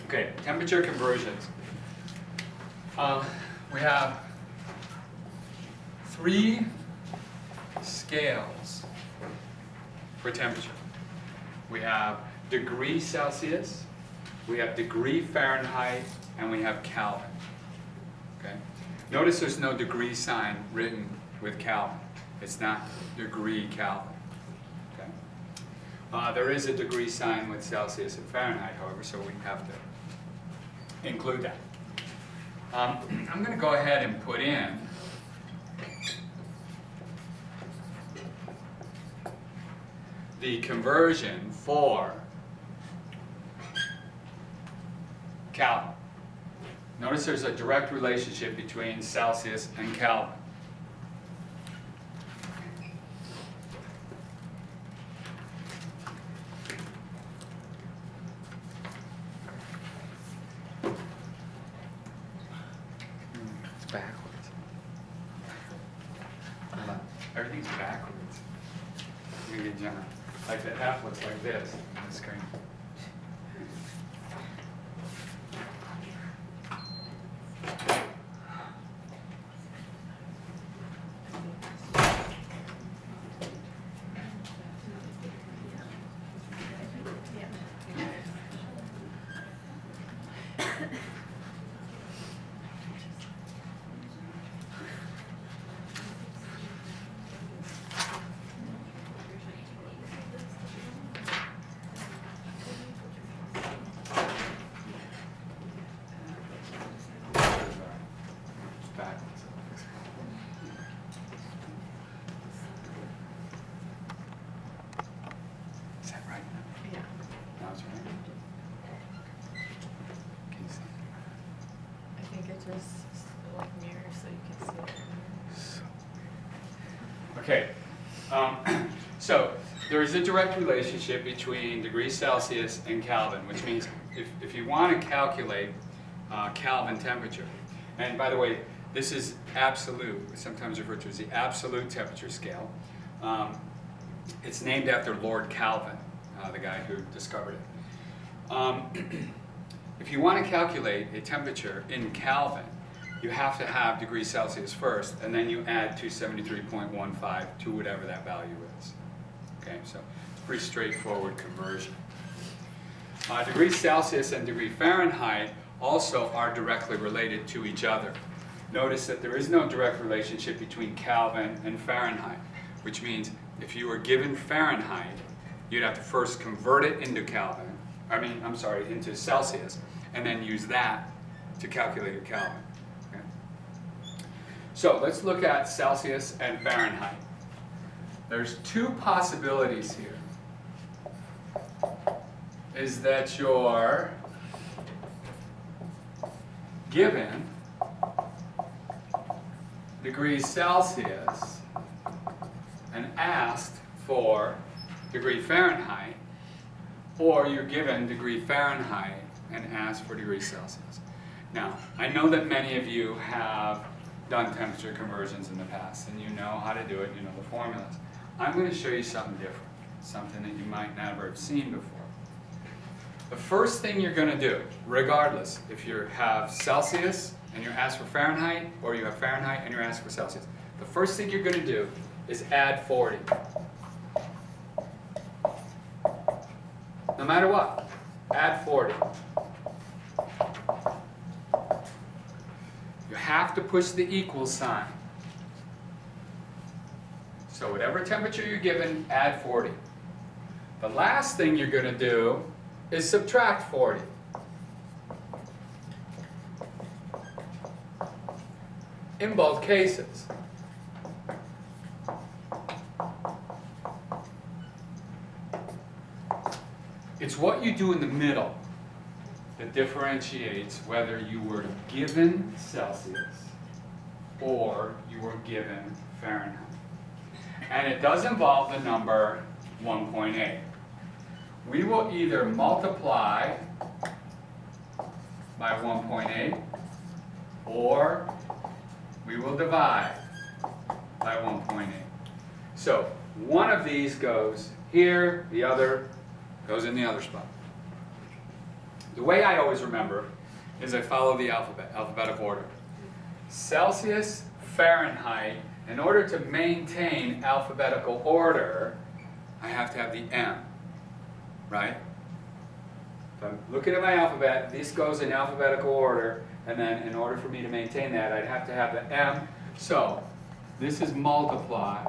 Okay, temperature conversions. We have 3 scales for temperature. We have degree Celsius, we have degree Fahrenheit, and we have Kelvin. Okay? Notice there's no degree sign written with Kelvin. It's not degree Kelvin. Okay? There is a degree sign with Celsius and Fahrenheit, however, so we have to include that. I'm going to go ahead and put in the conversion for Kelvin. Notice there's a direct relationship between Celsius and Kelvin. It's backwards. Everything's backwards. Let me get John. Like the F looks like this on the screen. Okay, so there is a direct relationship between degrees Celsius and Kelvin, which means if you want to calculate Kelvin temperature, and by the way, this is absolute, sometimes referred to as the absolute temperature scale. It's named after Lord Kelvin, the guy who discovered it. If you want to calculate a temperature in Kelvin, you have to have degrees Celsius first, and then you add 273.15 to whatever that value is. Okay, so it's a pretty straightforward conversion. Degrees Celsius and degree Fahrenheit also are directly related to each other. Notice that there is no direct relationship between Kelvin and Fahrenheit, which means if you were given Fahrenheit, you'd have to first convert it into into Celsius, and then use that to calculate your Kelvin. So let's look at Celsius and Fahrenheit. There's 2 possibilities here. Is that you're given degrees Celsius and asked for degree Fahrenheit, or you're given degree Fahrenheit and asked for degrees Celsius. Now, I know that many of you have done temperature conversions in the past, and you know how to do it, you know the formulas. I'm going to show you something different, something that you might never have seen before. The first thing you're going to do, regardless if you have Celsius and you're asked for Fahrenheit, or you have Fahrenheit and you're asked for Celsius, the first thing you're going to do is add 40. No matter what, add 40. You have to push the equal sign. So whatever temperature you're given, add 40. The last thing you're going to do is subtract 40. In both cases. It's what you do in the middle that differentiates whether you were given Celsius or you were given Fahrenheit. And it does involve the number 1.8. We will either multiply by 1.8 or we will divide by 1.8. So one of these goes here, the other goes in the other spot. The way I always remember is I follow the alphabetical order. Celsius, Fahrenheit, in order to maintain alphabetical order, I have to have the M, right? If I'm looking at my alphabet, this goes in alphabetical order, and then in order for me to maintain that, I'd have to have the M. So this is multiply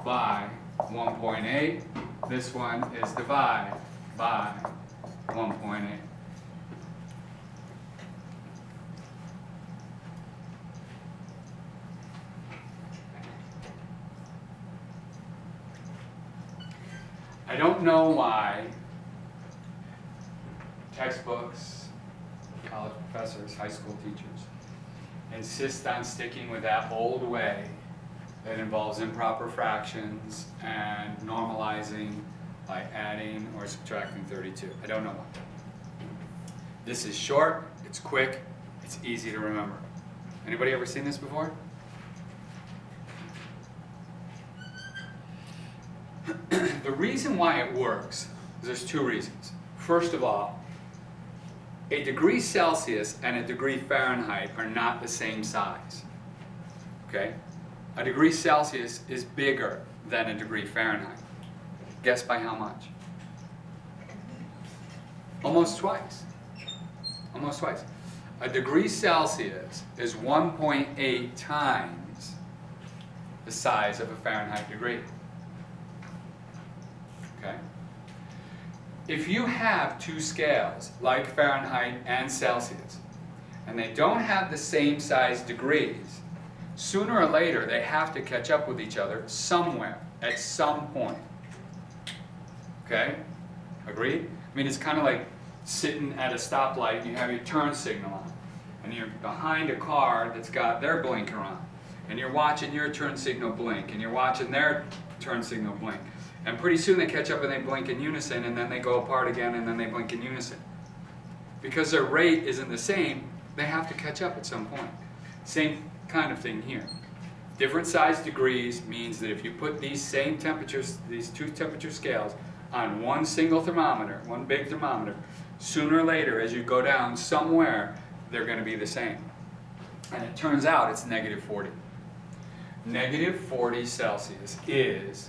by 1.8. This one is divide by 1.8. I don't know why textbooks, college professors, high school teachers insist on sticking with that old way that involves improper fractions and normalizing by adding or subtracting 32. I don't know why. This is short, it's quick, it's easy to remember. Anybody ever seen this before? The reason why it works, there's two reasons. First of all, a degree Celsius and a degree Fahrenheit are not the same size. Okay? A degree Celsius is bigger than a degree Fahrenheit. Guess by how much? Almost twice. Almost twice. A degree Celsius is 1.8 times the size of a Fahrenheit degree. Okay? If you have two scales, like Fahrenheit and Celsius, and they don't have the same size degrees, sooner or later they have to catch up with each other somewhere, at some point. Okay? Agreed? I mean, it's kind of like sitting at a stoplight and you have your turn signal on, and you're behind a car that's got their blinker on, and you're watching your turn signal blink, and you're watching their turn signal blink. And pretty soon they catch up and they blink in unison, and then they go apart again, and then they blink in unison. Because their rate isn't the same, they have to catch up at some point. Same kind of thing here. Different size degrees means that if you put these same temperatures, these two temperature scales, on one single thermometer, one big thermometer, sooner or later as you go down somewhere, they're going to be the same. And it turns out it's negative 40. Negative 40 Celsius is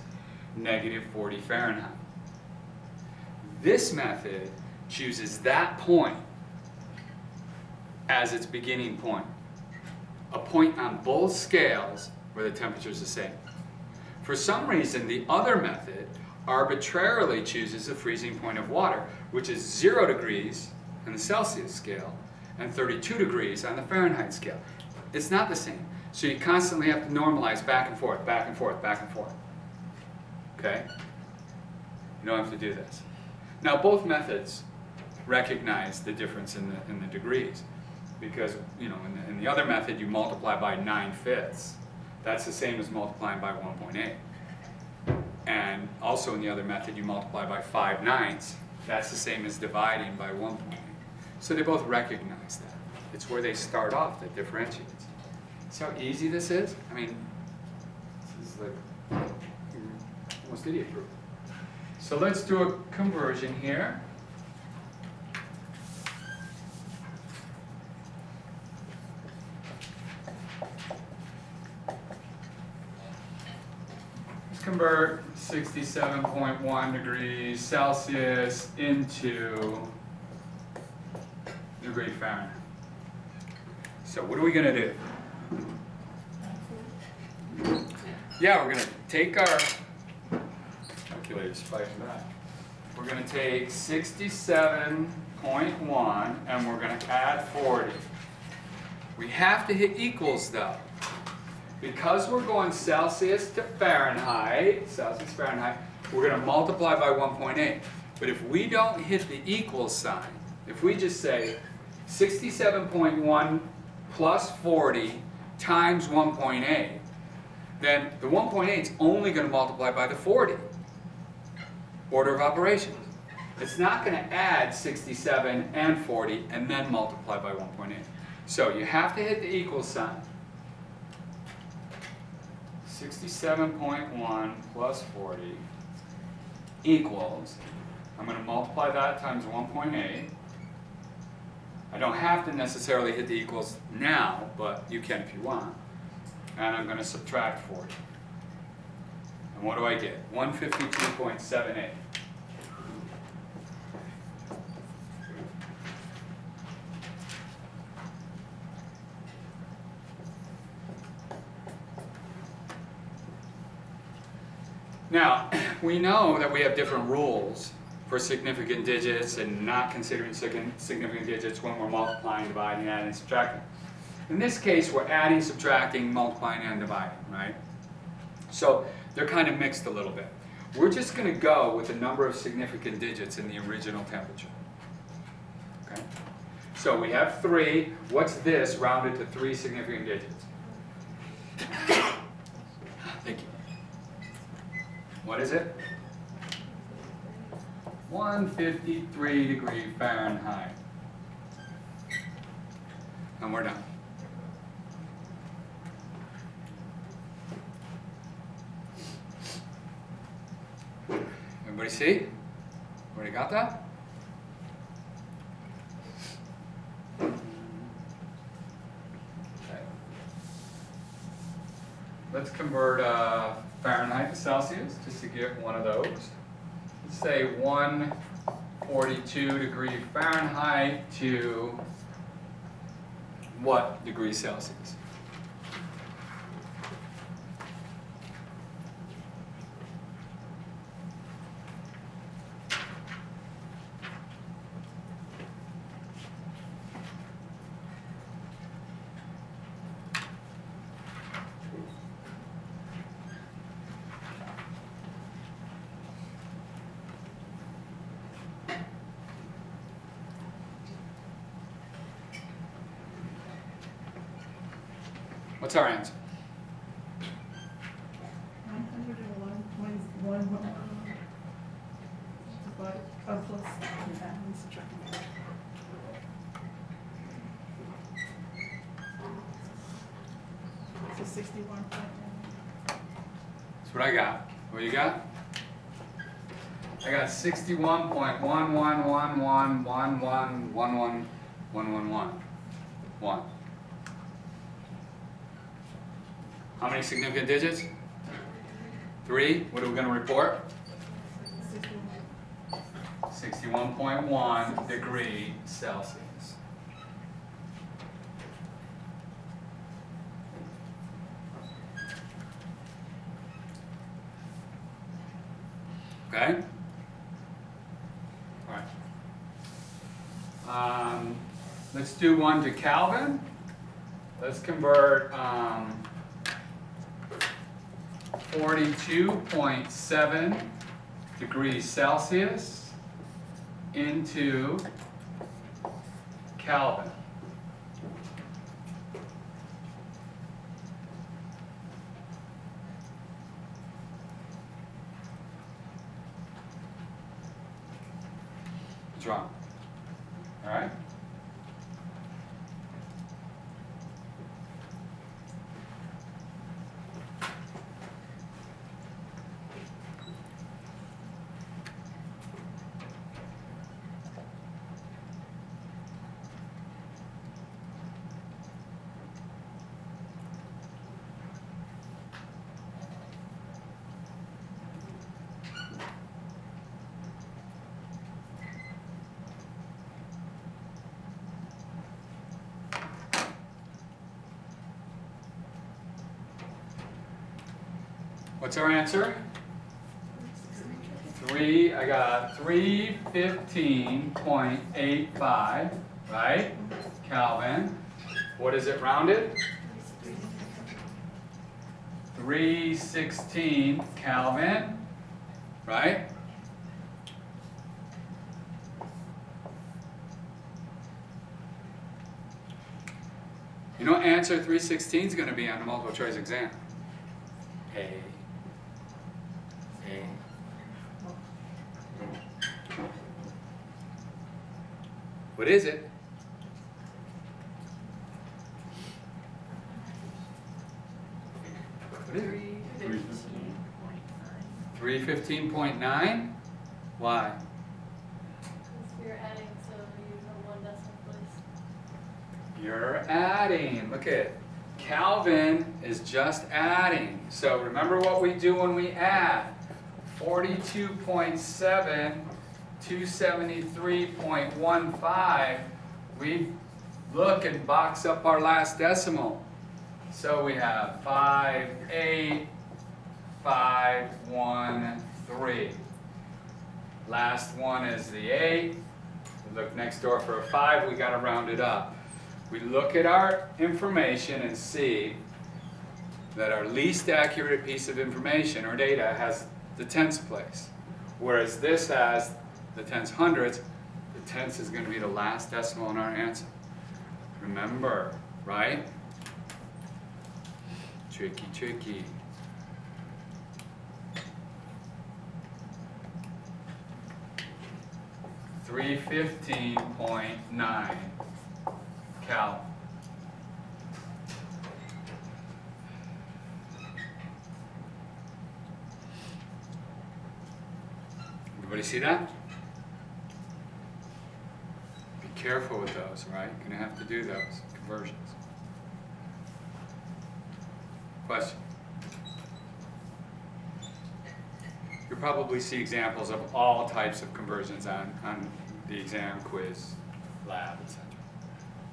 negative 40 Fahrenheit. This method chooses that point as its beginning point. A point on both scales where the temperature is the same. For some reason, the other method arbitrarily chooses a freezing point of water, which is 0 degrees on the Celsius scale and 32 degrees on the Fahrenheit scale. It's not the same. So you constantly have to normalize back and forth, back and forth, back and forth. Okay? You don't have to do this. Now, both methods recognize the difference in the degrees, because in the other method you multiply by 9/5. That's the same as multiplying by 1.8. And also in the other method you multiply by 5/9. That's the same as dividing by 1.8. So they both recognize that. It's where they start off that differentiates. See how easy this is? I mean, this is like almost idiot proof. So let's do a conversion here. Let's convert 67.1 degrees Celsius into degree Fahrenheit. So what are we going to do? Yeah, we're going to take our calculator, spike that. We're going to take 67.1 and we're going to add 40. We have to hit equals though. Because we're going Celsius to Fahrenheit, Celsius Fahrenheit, we're going to multiply by 1.8. But if we don't hit the equals sign, if we just say 67.1 plus 40 times 1.8, then the 1.8 is only going to multiply by the 40. Order of operations. It's not going to add 67 and 40 and then multiply by 1.8. So you have to hit the equals sign. 67.1 plus 40 equals I'm going to multiply that times 1.8. I don't have to necessarily hit the equals now, but you can if you want. And I'm going to subtract 40. And what do I get? 152.78. Now, we know that we have different rules for significant digits and not considering significant digits when we're multiplying, dividing, adding, subtracting. In this case, we're adding, subtracting, multiplying, and dividing, right? So they're kind of mixed a little bit. We're just going to go with the number of significant digits in the original temperature. Okay? So we have 3. What's this rounded to 3 significant digits? Thank you. What is it? 153 degrees Fahrenheit. And we're done. Everybody see? Everybody got that? Okay. Let's convert Fahrenheit to Celsius just to get one of those. Let's say 142 degrees Fahrenheit to what degrees Celsius? What's our answer? 901.11 plus so 61.1. That's what I got. What you got? I got 61.1111111111. How many significant digits? 3. What are we going to report? 61.1 degrees Celsius. Okay? All right. Let's do one to Kelvin. Let's convert 42.7 degrees Celsius into Kelvin. What's wrong? All right? What's our answer? 3, I got 315.85, right? Kelvin. What is it rounded? 316 Kelvin, right? You know, answer 316 is going to be on the multiple choice exam. A. What is it? What is it? 315.9. 315.9? Why? You're adding. Look at Kelvin is just adding. So remember what we do when we add. 42.7, 273.15. We look and box up our last decimal. So we have 58513. Last one is the 8. We look next door for a 5. We got to round it up. We look at our information and see that our least accurate piece of information or data has the tens place, whereas this has the tens hundreds. The tens is going to be the last decimal in our answer. Remember, right? Tricky, tricky. $315.9 Cal. Everybody see that? Be careful with those, right? You're going to have to do those conversions. Question? You'll probably see examples of all types of conversions on the exam quiz lab, etc.